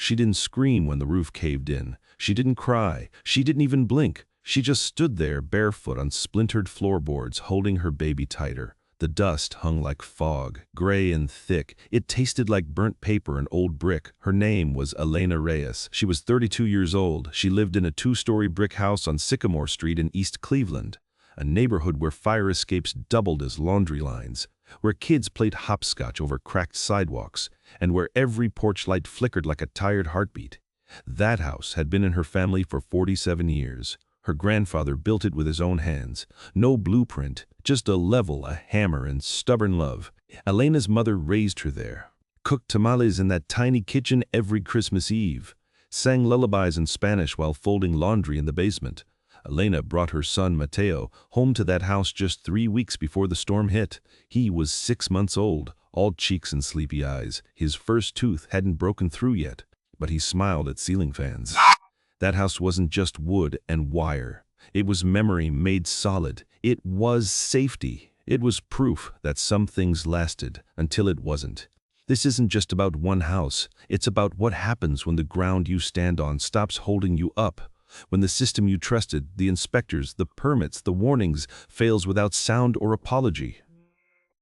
She didn't scream when the roof caved in. She didn't cry. She didn't even blink. She just stood there barefoot on splintered floorboards, holding her baby tighter. The dust hung like fog, gray and thick. It tasted like burnt paper and old brick. Her name was Elena Reyes. She was 32 years old. She lived in a 2-story brick house on Sycamore Street in East Cleveland, a neighborhood where fire escapes doubled as laundry lines, where kids played hopscotch over cracked sidewalks, and where every porch light flickered like a tired heartbeat. That house had been in her family for 47 years. Her grandfather built it with his own hands. No blueprint, just a level, a hammer, and stubborn love. Elena's mother raised her there, cooked tamales in that tiny kitchen every Christmas Eve, sang lullabies in Spanish while folding laundry in the basement. Elena brought her son Mateo home to that house just 3 weeks before the storm hit. He was 6 months old, all cheeks and sleepy eyes. His first tooth hadn't broken through yet, but he smiled at ceiling fans. That house wasn't just wood and wire. It was memory made solid. It was safety. It was proof that some things lasted until it wasn't. This isn't just about one house. It's about what happens when the ground you stand on stops holding you up. When the system you trusted, the inspectors, the permits, the warnings, fails without sound or apology.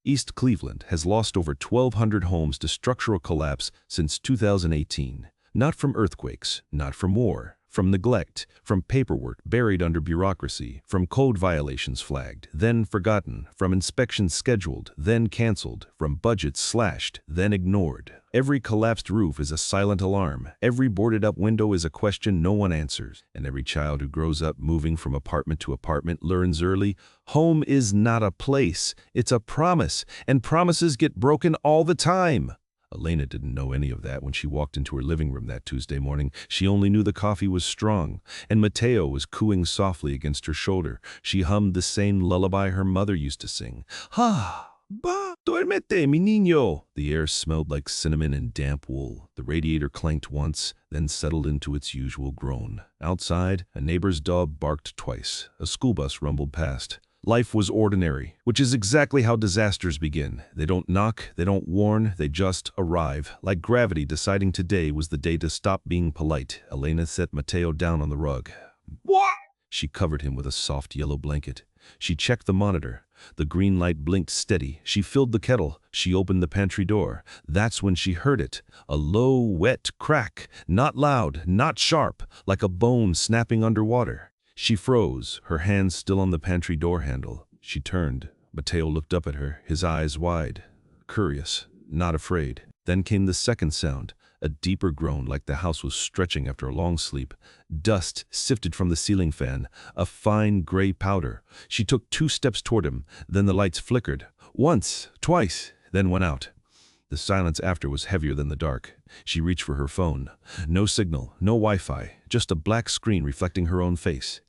East Cleveland has lost over 1,200 homes to structural collapse since 2018. Not from earthquakes, not from war, from neglect, from paperwork buried under bureaucracy, from code violations flagged, then forgotten, from inspections scheduled, then canceled, from budgets slashed, then ignored. Every collapsed roof is a silent alarm. Every boarded-up window is a question no one answers. And every child who grows up moving from apartment to apartment learns early, home is not a place, it's a promise, and promises get broken all the time. Elena didn't know any of that when she walked into her living room that Tuesday morning. She only knew the coffee was strong, and Mateo was cooing softly against her shoulder. She hummed the same lullaby her mother used to sing. "Ah, ba, duérmete, mi niño." The air smelled like cinnamon and damp wool. The radiator clanked once, then settled into its usual groan. Outside, a neighbor's dog barked twice. A school bus rumbled past. Life was ordinary, which is exactly how disasters begin. They don't knock, they don't warn, they just arrive, like gravity deciding today was the day to stop being polite. Elena set Mateo down on the rug. "What?" She covered him with a soft yellow blanket. She checked the monitor. The green light blinked steady. She filled the kettle. She opened the pantry door. That's when she heard it. A low, wet crack. Not loud, not sharp, like a bone snapping underwater. She froze, her hands still on the pantry door handle. She turned. Mateo looked up at her, his eyes wide, curious, not afraid. Then came the second sound, a deeper groan like the house was stretching after a long sleep. Dust sifted from the ceiling fan, a fine gray powder. She took 2 steps toward him, then the lights flickered. Once, twice, then went out. The silence after was heavier than the dark. She reached for her phone. No signal, no Wi-Fi, just a black screen reflecting her own face.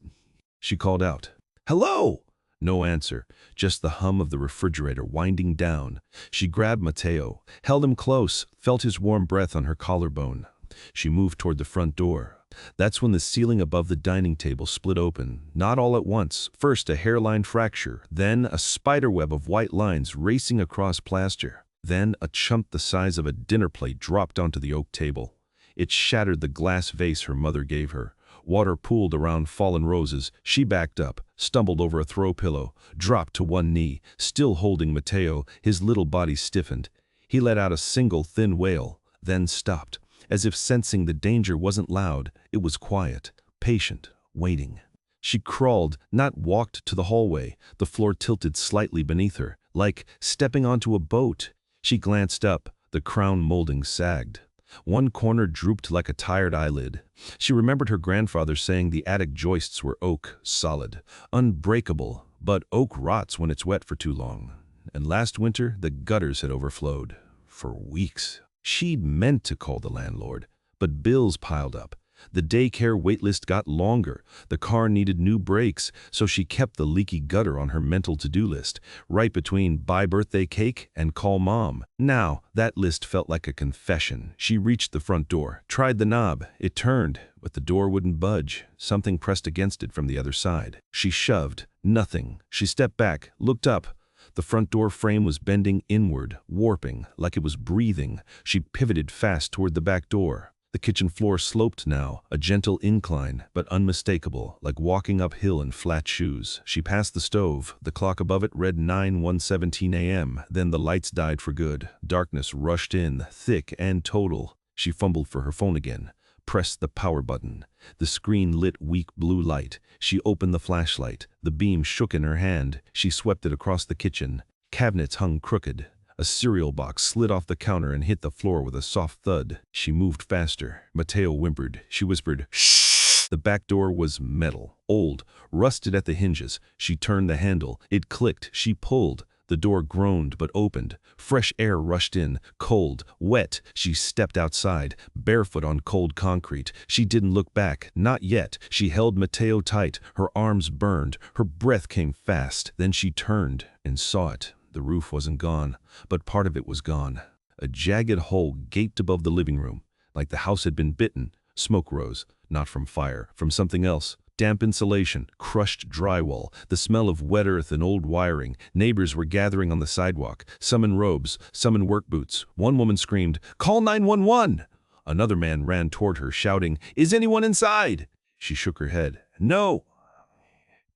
She called out, "Hello!" No answer, just the hum of the refrigerator winding down. She grabbed Mateo, held him close, felt his warm breath on her collarbone. She moved toward the front door. That's when the ceiling above the dining table split open, not all at once. First a hairline fracture, then a spiderweb of white lines racing across plaster. Then a chunk the size of a dinner plate dropped onto the oak table. It shattered the glass vase her mother gave her. Water pooled around fallen roses. She backed up, stumbled over a throw pillow, dropped to one knee, still holding Mateo. His little body stiffened. He let out a single thin wail, then stopped. As if sensing the danger wasn't loud, it was quiet, patient, waiting. She crawled, not walked, to the hallway. The floor tilted slightly beneath her, like stepping onto a boat. She glanced up. The crown molding sagged. One corner drooped like a tired eyelid. She remembered her grandfather saying the attic joists were oak, solid, unbreakable, but oak rots when it's wet for too long. And last winter, the gutters had overflowed. For weeks. She'd meant to call the landlord, but bills piled up. The daycare waitlist got longer. The car needed new brakes, so she kept the leaky gutter on her mental to-do list, right between buy birthday cake and call mom. Now, that list felt like a confession. She reached the front door, tried the knob. It turned, but the door wouldn't budge. Something pressed against it from the other side. She shoved. Nothing. She stepped back, looked up. The front door frame was bending inward, warping, like it was breathing. She pivoted fast toward the back door. The kitchen floor sloped now, a gentle incline, but unmistakable, like walking uphill in flat shoes. She passed the stove. The clock above it read 9:17 a.m. Then the lights died for good. Darkness rushed in, thick and total. She fumbled for her phone again, pressed the power button. The screen lit weak blue light. She opened the flashlight. The beam shook in her hand. She swept it across the kitchen. Cabinets hung crooked. A cereal box slid off the counter and hit the floor with a soft thud. She moved faster. Mateo whimpered. She whispered, "Shh!" The back door was metal, old, rusted at the hinges. She turned the handle. It clicked. She pulled. The door groaned but opened. Fresh air rushed in, cold, wet. She stepped outside, barefoot on cold concrete. She didn't look back, not yet. She held Mateo tight. Her arms burned. Her breath came fast. Then she turned and saw it. The roof wasn't gone, but part of it was gone. A jagged hole gaped above the living room, like the house had been bitten. Smoke rose, not from fire, from something else. Damp insulation, crushed drywall, the smell of wet earth and old wiring. Neighbors were gathering on the sidewalk, some in robes, some in work boots. One woman screamed, "Call 911!" Another man ran toward her, shouting, "Is anyone inside?" She shook her head. "No,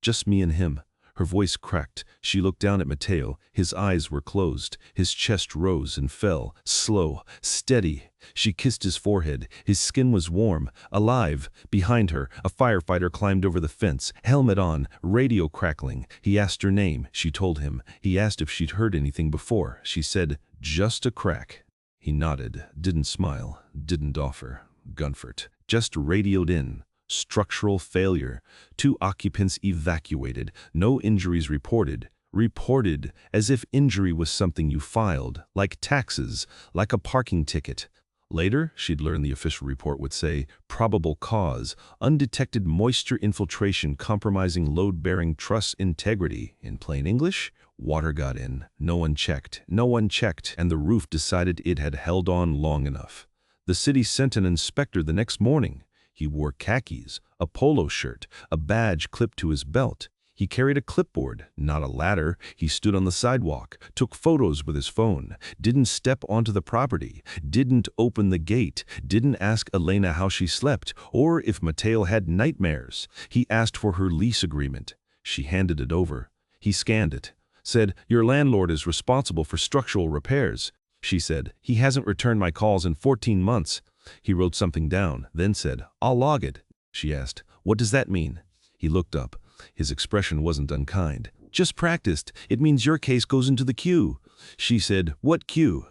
just me and him." Her voice cracked. She looked down at Mateo. His eyes were closed. His chest rose and fell, slow, steady. She kissed his forehead. His skin was warm, alive. Behind her, a firefighter climbed over the fence, helmet on, radio crackling. He asked her name. She told him. He asked if she'd heard anything before. She said, "Just a crack." He nodded, didn't smile, didn't offer. Gunfort. Just radioed in. Structural failure. 2 occupants evacuated. No injuries reported. Reported as if injury was something you filed, like taxes, like a parking ticket. Later, she'd learned the official report would say, probable cause, undetected moisture infiltration compromising load-bearing truss integrity. In plain English, water got in. No one checked, and the roof decided it had held on long enough. The city sent an inspector the next morning. He wore khakis, a polo shirt, a badge clipped to his belt. He carried a clipboard, not a ladder. He stood on the sidewalk, took photos with his phone, didn't step onto the property, didn't open the gate, didn't ask Elena how she slept or if Mateo had nightmares. He asked for her lease agreement. She handed it over. He scanned it, said, "Your landlord is responsible for structural repairs." She said, "He hasn't returned my calls in 14 months. He wrote something down, then said, "I'll log it." She asked, "What does that mean?" He looked up. His expression wasn't unkind. "Just practiced. It means your case goes into the queue." She said, "What queue?"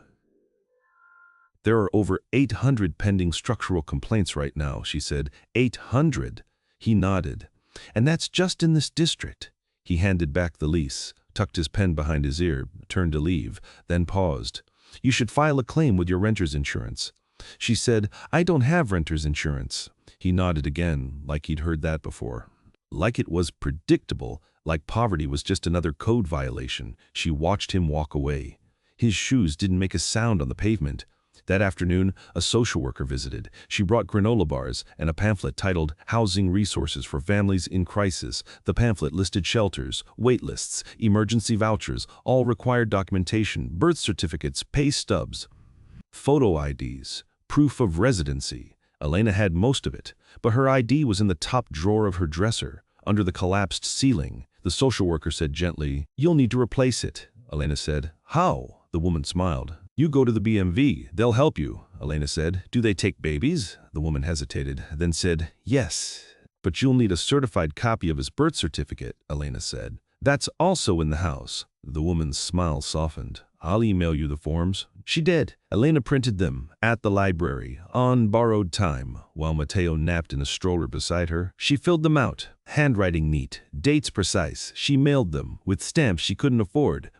"There are over 800 pending structural complaints right now," she said. 800. He nodded. "And that's just in this district." He handed back the lease, tucked his pen behind his ear, turned to leave, then paused. "You should file a claim with your renter's insurance." She said, "I don't have renter's insurance." He nodded again, like he'd heard that before. Like it was predictable, like poverty was just another code violation. She watched him walk away. His shoes didn't make a sound on the pavement. That afternoon, a social worker visited. She brought granola bars and a pamphlet titled Housing Resources for Families in Crisis. The pamphlet listed shelters, wait lists, emergency vouchers, all required documentation, birth certificates, pay stubs, photo IDs, proof of residency. Elena had most of it, but her ID was in the top drawer of her dresser, under the collapsed ceiling. The social worker said gently, "You'll need to replace it." Elena said, "How?" The woman smiled. "You go to the BMV, they'll help you." Elena said, "Do they take babies?" The woman hesitated, then said, "Yes, but you'll need a certified copy of his birth certificate," Elena said. "That's also in the house." The woman's smile softened. "I'll email you the forms." She did. Elena printed them at the library on borrowed time while Mateo napped in a stroller beside her. She filled them out, handwriting neat, dates precise. She mailed them with stamps she couldn't afford,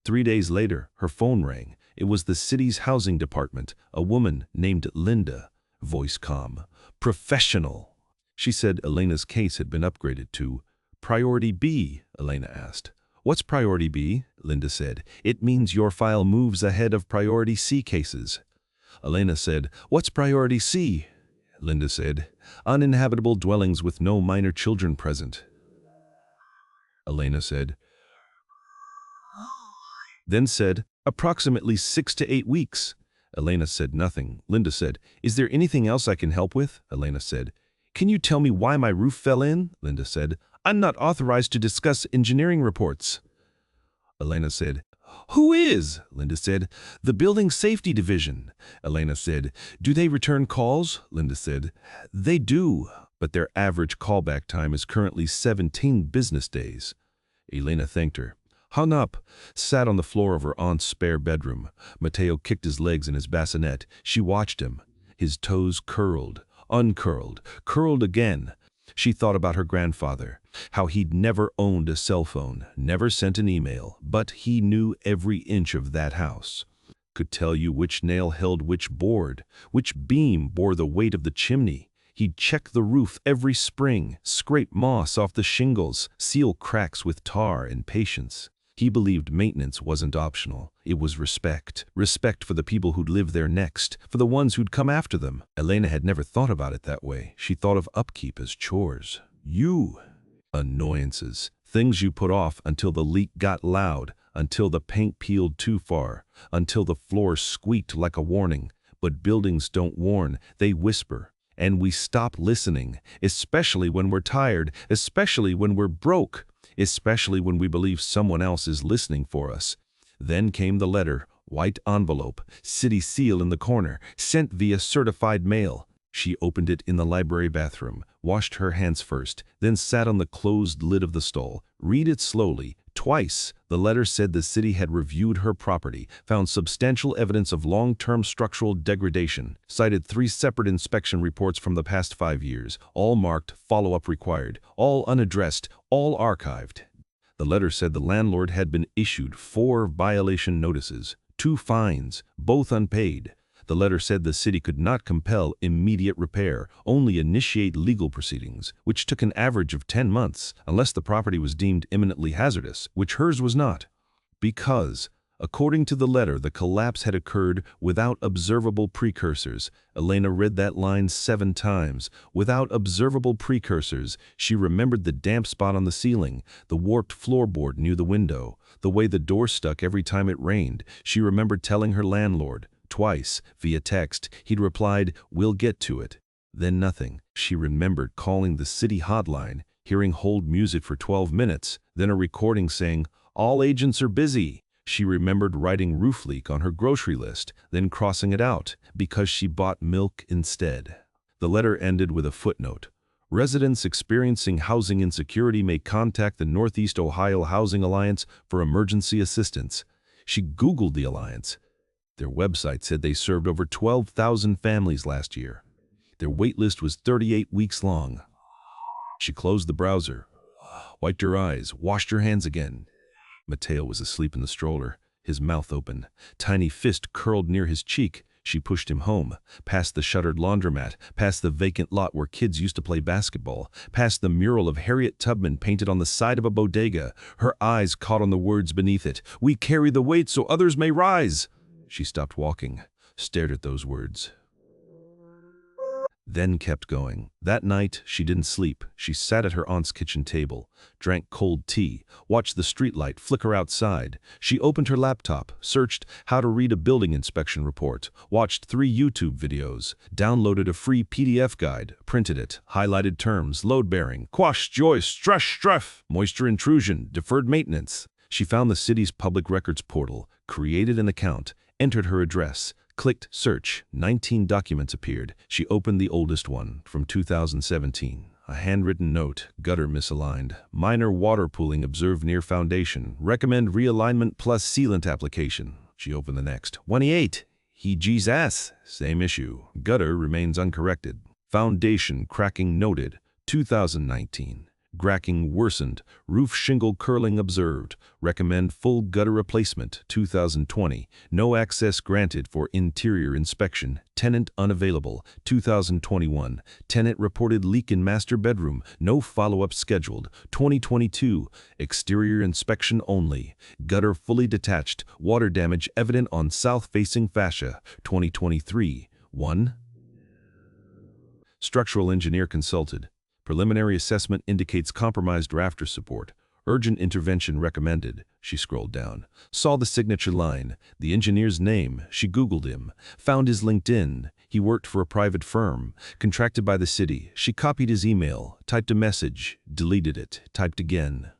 3 days later, her phone rang. It was the city's housing department, a woman named Linda, voice calm, professional. She said Elena's case had been upgraded to Priority B, Elena asked. "What's Priority B?" Linda said. "It means your file moves ahead of Priority C cases." Elena said, "What's Priority C?" Linda said, "Uninhabitable dwellings with no minor children present." Elena said, then said, "Approximately 6 to 8 weeks." Elena said nothing. Linda said, "Is there anything else I can help with?" Elena said, "Can you tell me why my roof fell in?" Linda said, "I'm not authorized to discuss engineering reports." Elena said, "Who is?" Linda said, "The Building Safety Division." Elena said, "Do they return calls?" Linda said, "They do, but their average callback time is currently 17 business days." Elena thanked her, hung up, sat on the floor of her aunt's spare bedroom. Mateo kicked his legs in his bassinet. She watched him. His toes curled, uncurled, curled again. She thought about her grandfather, how he'd never owned a cell phone, never sent an email, but he knew every inch of that house. Could tell you which nail held which board, which beam bore the weight of the chimney. He'd check the roof every spring, scrape moss off the shingles, seal cracks with tar and patience. He believed maintenance wasn't optional. It was respect. Respect for the people who'd live there next, for the ones who'd come after them. Elena had never thought about it that way. She thought of upkeep as chores. Annoyances. Things you put off until the leak got loud, until the paint peeled too far, until the floor squeaked like a warning. But buildings don't warn, they whisper. And we stop listening, especially when we're tired, especially when we're broke, especially when we believe someone else is listening for us. Then came the letter, white envelope, city seal in the corner, sent via certified mail. She opened it in the library bathroom, washed her hands first, then sat on the closed lid of the stall. Read it slowly. Twice, the letter said the city had reviewed her property, found substantial evidence of long-term structural degradation, cited 3 separate inspection reports from the past 5 years, all marked follow-up required, all unaddressed, all archived. The letter said the landlord had been issued 4 violation notices, 2 fines, both unpaid. The letter said the city could not compel immediate repair, only initiate legal proceedings, which took an average of 10 months, unless the property was deemed imminently hazardous, which hers was not. Because, according to the letter, the collapse had occurred without observable precursors. Elena read that line 7 times. Without observable precursors. She remembered the damp spot on the ceiling, the warped floorboard near the window, the way the door stuck every time it rained. She remembered telling her landlord. Twice, via text, he'd replied, "We'll get to it." Then nothing. She remembered calling the city hotline, hearing hold music for 12 minutes, then a recording saying, "All agents are busy." She remembered writing roof leak on her grocery list, then crossing it out, because she bought milk instead. The letter ended with a footnote. Residents experiencing housing insecurity may contact the Northeast Ohio Housing Alliance for emergency assistance. She Googled the alliance. Their website said they served over 12,000 families last year. Their wait list was 38 weeks long. She closed the browser, wiped her eyes, washed her hands again. Mateo was asleep in the stroller, his mouth open, tiny fist curled near his cheek. She pushed him home, past the shuttered laundromat, past the vacant lot where kids used to play basketball, past the mural of Harriet Tubman painted on the side of a bodega. Her eyes caught on the words beneath it, "We carry the weight so others may rise." She stopped walking, stared at those words, then kept going. That night, she didn't sleep. She sat at her aunt's kitchen table, drank cold tea, watched the streetlight flicker outside. She opened her laptop, searched how to read a building inspection report, watched 3 YouTube videos, downloaded a free PDF guide, printed it, highlighted terms, load-bearing, quash, joist, struff, moisture intrusion, deferred maintenance. She found the city's public records portal, created an account, entered her address, clicked search. 19 documents appeared. She opened the oldest one, from 2017. A handwritten note, gutter misaligned, minor water pooling observed near foundation, recommend realignment plus sealant application. She opened the next. 28. Jesus. Same issue. Gutter remains uncorrected. Foundation cracking noted. 2019. Cracking worsened, roof shingle curling observed, recommend full gutter replacement. 2020, no access granted for interior inspection, tenant unavailable. 2021, tenant reported leak in master bedroom, no follow-up scheduled. 2022, exterior inspection only, gutter fully detached, water damage evident on south-facing fascia. 2023, 1. Structural engineer consulted. Preliminary assessment indicates compromised rafter support. Urgent intervention recommended. She scrolled down. Saw the signature line. The engineer's name. She Googled him. Found his LinkedIn. He worked for a private firm. Contracted by the city. She copied his email. Typed a message. Deleted it. Typed again.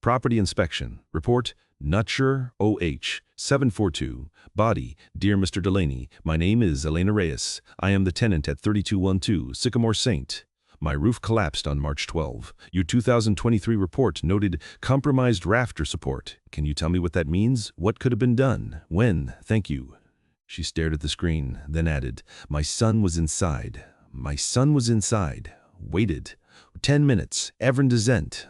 Property inspection. Report. Nutcher, OH, 742. Body. Dear Mr. Delaney, my name is Elena Reyes. I am the tenant at 3212 Sycamore St. My roof collapsed on March 12. Your 2023 report noted compromised rafter support. Can you tell me what that means? What could have been done? When? Thank you. She stared at the screen, then added, my son was inside. My son was inside. Waited. 10 minutes. Evren Dezent.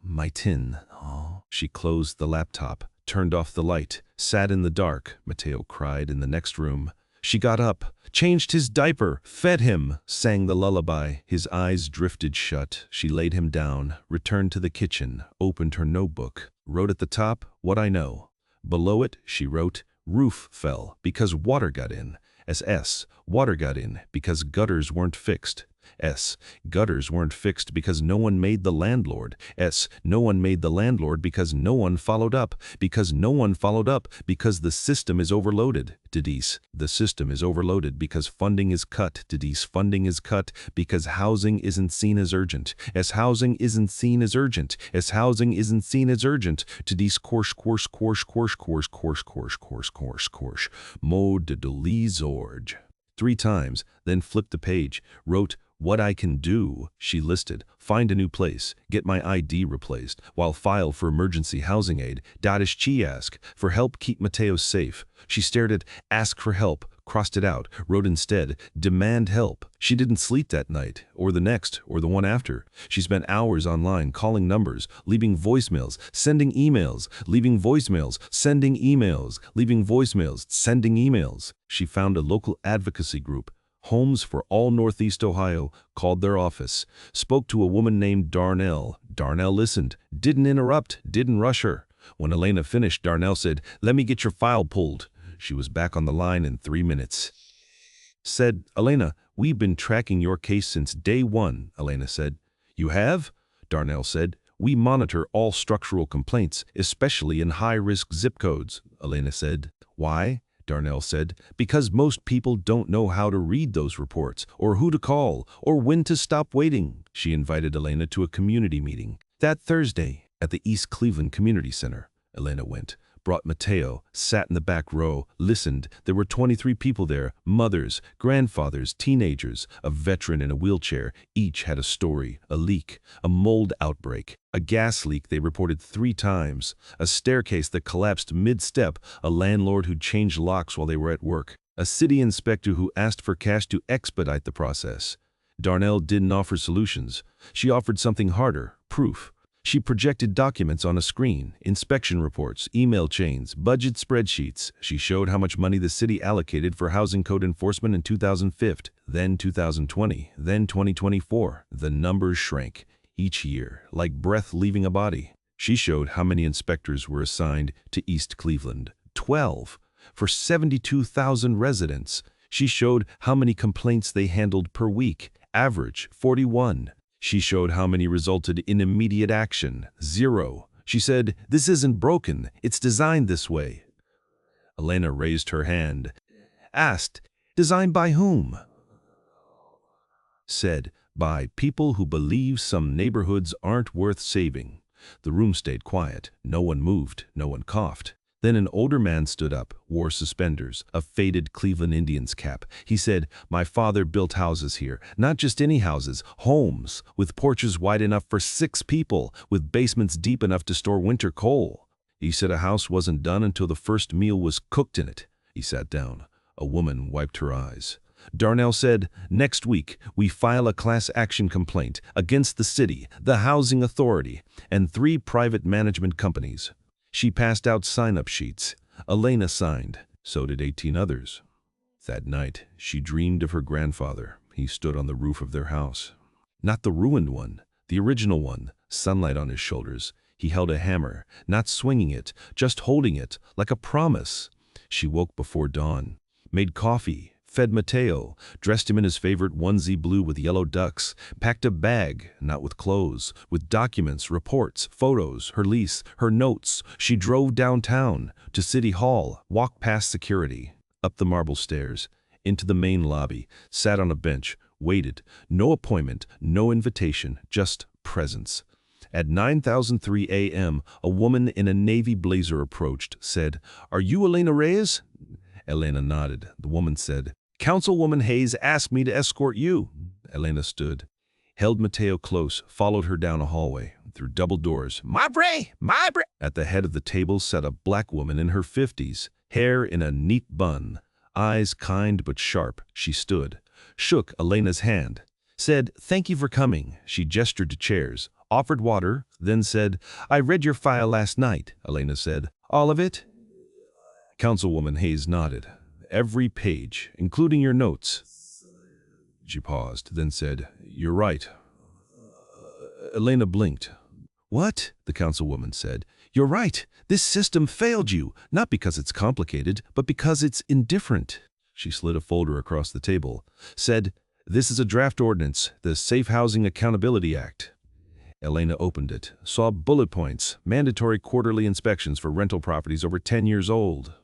My tin. Oh. She closed the laptop, turned off the light, sat in the dark. Mateo cried in the next room. She got up, changed his diaper, fed him, sang the lullaby. His eyes drifted shut. She laid him down, returned to the kitchen, opened her notebook, wrote at the top, what I know. Below it, she wrote, roof fell because water got in. SS, water got in because gutters weren't fixed. S, gutters weren't fixed because no one made the landlord. S, no one made the landlord because no one followed up. Because no one followed up because the system is overloaded. Didis, the system is overloaded because funding is cut. Didis, funding is cut because housing isn't seen as urgent. S, housing isn't seen as urgent. S, housing isn't seen as urgent. Didis, course. Mode de Delizorge. 3 times, then flipped the page, wrote, what I can do, she listed, find a new place, get my ID replaced, while file for emergency housing aid, Dadish Chi ask, for help keep Mateo safe. She stared at, ask for help, crossed it out, wrote instead, demand help. She didn't sleep that night, or the next, or the one after. She spent hours online calling numbers, leaving voicemails, sending emails, leaving voicemails, sending emails, leaving voicemails, sending emails. She found a local advocacy group, Homes for All Northeast Ohio, called their office, spoke to a woman named Darnell. Darnell listened, didn't interrupt, didn't rush her. When Elena finished, Darnell said, let me get your file pulled. She was back on the line in 3 minutes. Said, Elena, we've been tracking your case since day 1, Elena said. You have? Darnell said. We monitor all structural complaints, especially in high-risk zip codes, Elena said. Why? Darnell said, because most people don't know how to read those reports, or who to call, or when to stop waiting. She invited Elena to a community meeting. That Thursday, at the East Cleveland Community Center, Elena went, brought Mateo, sat in the back row, listened. There were 23 people there, mothers, grandfathers, teenagers, a veteran in a wheelchair. Each had a story, a leak, a mold outbreak, a gas leak they reported 3 times, a staircase that collapsed mid-step, a landlord who changed locks while they were at work, a city inspector who asked for cash to expedite the process. Darnell didn't offer solutions. She offered something harder, proof. She projected documents on a screen, inspection reports, email chains, budget spreadsheets. She showed how much money the city allocated for housing code enforcement in 2005, then 2020, then 2024. The numbers shrank each year, like breath leaving a body. She showed how many inspectors were assigned to East Cleveland, 12, for 72,000 residents. She showed how many complaints they handled per week, average 41. She showed how many resulted in immediate action, 0. She said, this isn't broken, it's designed this way. Elena raised her hand, asked, designed by whom? Said, by people who believe some neighborhoods aren't worth saving. The room stayed quiet. No one moved, no one coughed. Then an older man stood up, wore suspenders, a faded Cleveland Indians cap. He said, my father built houses here, not just any houses, homes, with porches wide enough for 6 people, with basements deep enough to store winter coal. He said a house wasn't done until the first meal was cooked in it. He sat down. A woman wiped her eyes. Darnell said, next week we file a class action complaint against the city, the housing authority, and 3 private management companies. She passed out sign-up sheets. Elena signed. So did 18 others. That night, she dreamed of her grandfather. He stood on the roof of their house. Not the ruined one, the original one, sunlight on his shoulders. He held a hammer, not swinging it, just holding it, like a promise. She woke before dawn, made coffee, fed Mateo, dressed him in his favorite onesie blue with yellow ducks, packed a bag, not with clothes, with documents, reports, photos, her lease, her notes. She drove downtown, to City Hall, walked past security, up the marble stairs, into the main lobby, sat on a bench, waited. No appointment, no invitation, just presence. At 9:03 a.m., a woman in a navy blazer approached, said, "Are you Elena Reyes?" Elena nodded. The woman said, "Councilwoman Hayes asked me to escort you." Elena stood, held Mateo close, followed her down a hallway, through double doors. "My bray! My bray!" At the head of the table sat a black woman in her 50s, hair in a neat bun, eyes kind but sharp. She stood, shook Elena's hand, said, "Thank you for coming." She gestured to chairs, offered water, then said, "I read your file last night," Elena said. "All of it?" Councilwoman Hayes nodded. "Every page, including your notes." She paused, then said, "You're right." Elena blinked. "What?" the councilwoman said. "You're right. This system failed you, not because it's complicated, but because it's indifferent." She slid a folder across the table, said, "This is a draft ordinance, the Safe Housing Accountability Act." Elena opened it, saw bullet points, mandatory quarterly inspections for rental properties over 10 years old,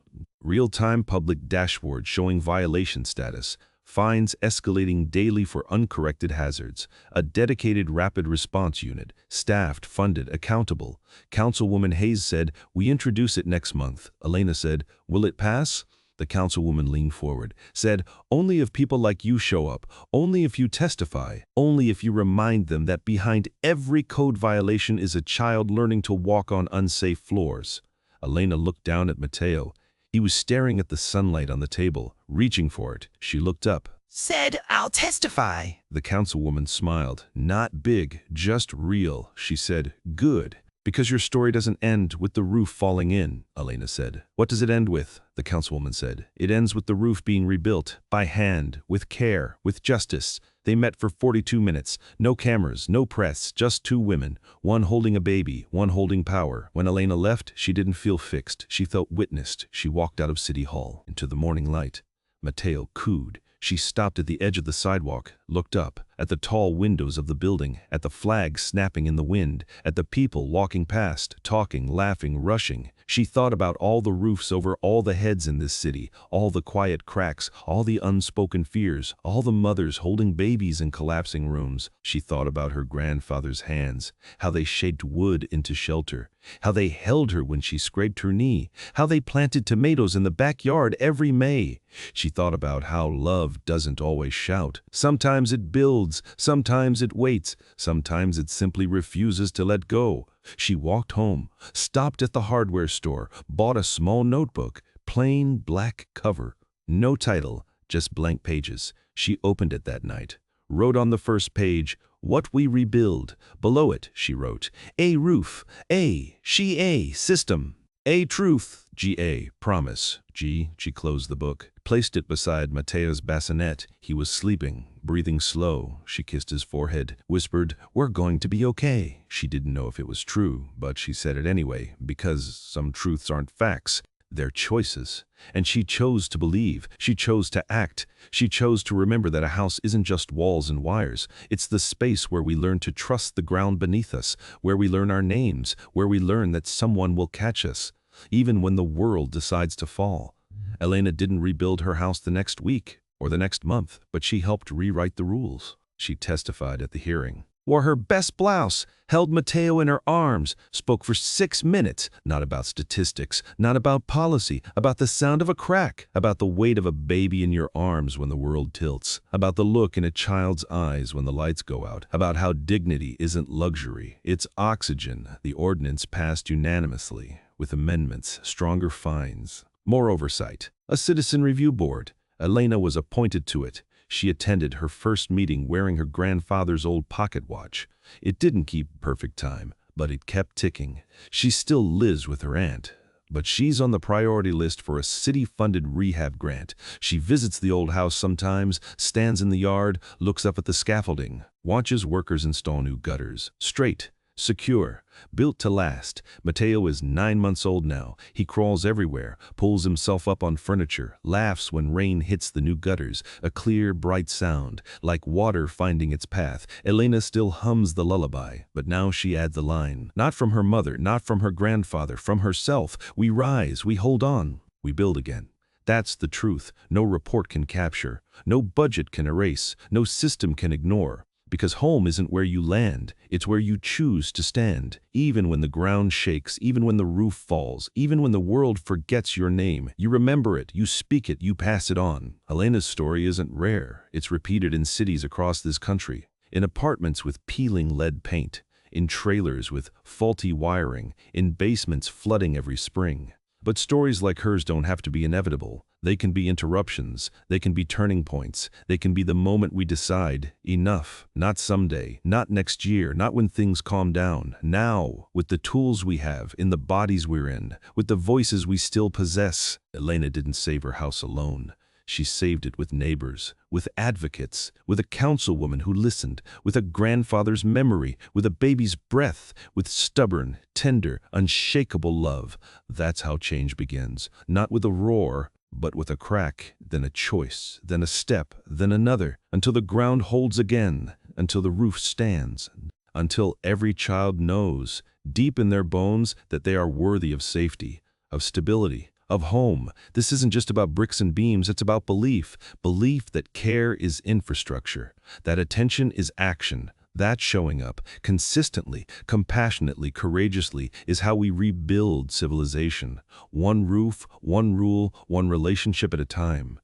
real-time public dashboard showing violation status, fines escalating daily for uncorrected hazards, a dedicated rapid response unit, staffed, funded, accountable. Councilwoman Hayes said, "We introduce it next month." Elena said, "Will it pass?" The councilwoman leaned forward, said, "Only if people like you show up, only if you testify, only if you remind them that behind every code violation is a child learning to walk on unsafe floors." Elena looked down at Mateo. He was staring at the sunlight on the table, reaching for it. She looked up. "Said, I'll testify." The councilwoman smiled. "Not big, just real." She said, "Good. Because your story doesn't end with the roof falling in," Elena said. "What does it end with?" the councilwoman said. "It ends with the roof being rebuilt, by hand, with care, with justice." They met for 42 minutes. No cameras, no press, just two women, one holding a baby, one holding power. When Elena left, she didn't feel fixed. She felt witnessed. She walked out of City Hall, into the morning light. Mateo cooed. She stopped at the edge of the sidewalk, looked up, at the tall windows of the building, at the flags snapping in the wind, at the people walking past, talking, laughing, rushing. She thought about all the roofs over all the heads in this city, all the quiet cracks, all the unspoken fears, all the mothers holding babies in collapsing rooms. She thought about her grandfather's hands, how they shaped wood into shelter, how they held her when she scraped her knee, how they planted tomatoes in the backyard every May. She thought about how love doesn't always shout. Sometimes it builds, sometimes it waits, sometimes it simply refuses to let go. She walked home, stopped at the hardware store, bought a small notebook, plain black cover, no title, just blank pages. She opened it that night, wrote on the first page, "What we rebuild." Below it, she wrote, "A roof, A, she A, system, A truth, G-A, promise, G." She closed the book, placed it beside Mateo's bassinet. He was sleeping, breathing slow. She kissed his forehead, whispered, "We're going to be okay." She didn't know if it was true, but she said it anyway, because some truths aren't facts. They're choices. And she chose to believe. She chose to act. She chose to remember that a house isn't just walls and wires. It's the space where we learn to trust the ground beneath us, where we learn our names, where we learn that someone will catch us, even when the world decides to fall. Elena didn't rebuild her house the next week or the next month, but she helped rewrite the rules. She testified at the hearing, wore her best blouse, held Mateo in her arms, spoke for 6 minutes, not about statistics, not about policy, about the sound of a crack, about the weight of a baby in your arms when the world tilts, about the look in a child's eyes when the lights go out, about how dignity isn't luxury, it's oxygen. The ordinance passed unanimously, with amendments, stronger fines, more oversight, a citizen review board. Elena was appointed to it. She attended her first meeting wearing her grandfather's old pocket watch. It didn't keep perfect time, but it kept ticking. She still lives with her aunt, but she's on the priority list for a city-funded rehab grant. She visits the old house sometimes, stands in the yard, looks up at the scaffolding, watches workers install new gutters. Straight, Secure, built to last. Mateo is 9 months old now. He crawls everywhere, pulls himself up on furniture, laughs when rain hits the new gutters, a clear, bright sound, like water finding its path. Elena still hums the lullaby, but now she adds the line. Not from her mother, not from her grandfather, from herself. We rise, we hold on, we build again. That's the truth. No report can capture, no budget can erase, no system can ignore. Because home isn't where you land, it's where you choose to stand. Even when the ground shakes, even when the roof falls, even when the world forgets your name, you remember it, you speak it, you pass it on. Elena's story isn't rare. It's repeated in cities across this country, in apartments with peeling lead paint, in trailers with faulty wiring, in basements flooding every spring. But stories like hers don't have to be inevitable. They can be interruptions, they can be turning points, they can be the moment we decide, enough, not someday, not next year, not when things calm down. Now, with the tools we have, in the bodies we're in, with the voices we still possess. Elena didn't save her house alone. She saved it with neighbors, with advocates, with a councilwoman who listened, with a grandfather's memory, with a baby's breath, with stubborn, tender, unshakable love. That's how change begins, not with a roar, but with a crack, then a choice, then a step, then another, until the ground holds again, until the roof stands, until every child knows, deep in their bones, that they are worthy of safety, of stability, of home. This isn't just about bricks and beams, it's about belief. Belief that care is infrastructure, that attention is action, that showing up consistently, compassionately, courageously is how we rebuild civilization. One roof, one rule, one relationship at a time.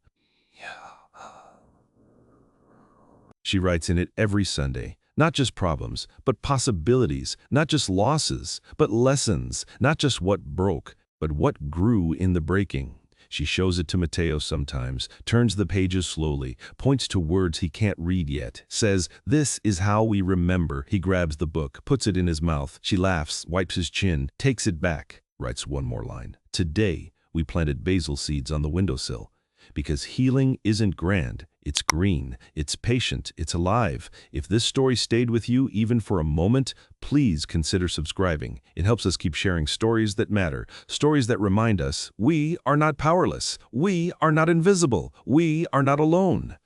She writes in it every Sunday. Not just problems, but possibilities. Not just losses, but lessons. Not just what broke, but what grew in the breaking. She shows it to Mateo sometimes, turns the pages slowly, points to words he can't read yet, says, "This is how we remember." He grabs the book, puts it in his mouth. She laughs, wipes his chin, takes it back, writes one more line. "Today, we planted basil seeds on the windowsill. Because healing isn't grand, it's green, it's patient, it's alive. If this story stayed with you even for a moment, please consider subscribing. It helps us keep sharing stories that matter, stories that remind us we are not powerless, we are not invisible, we are not alone.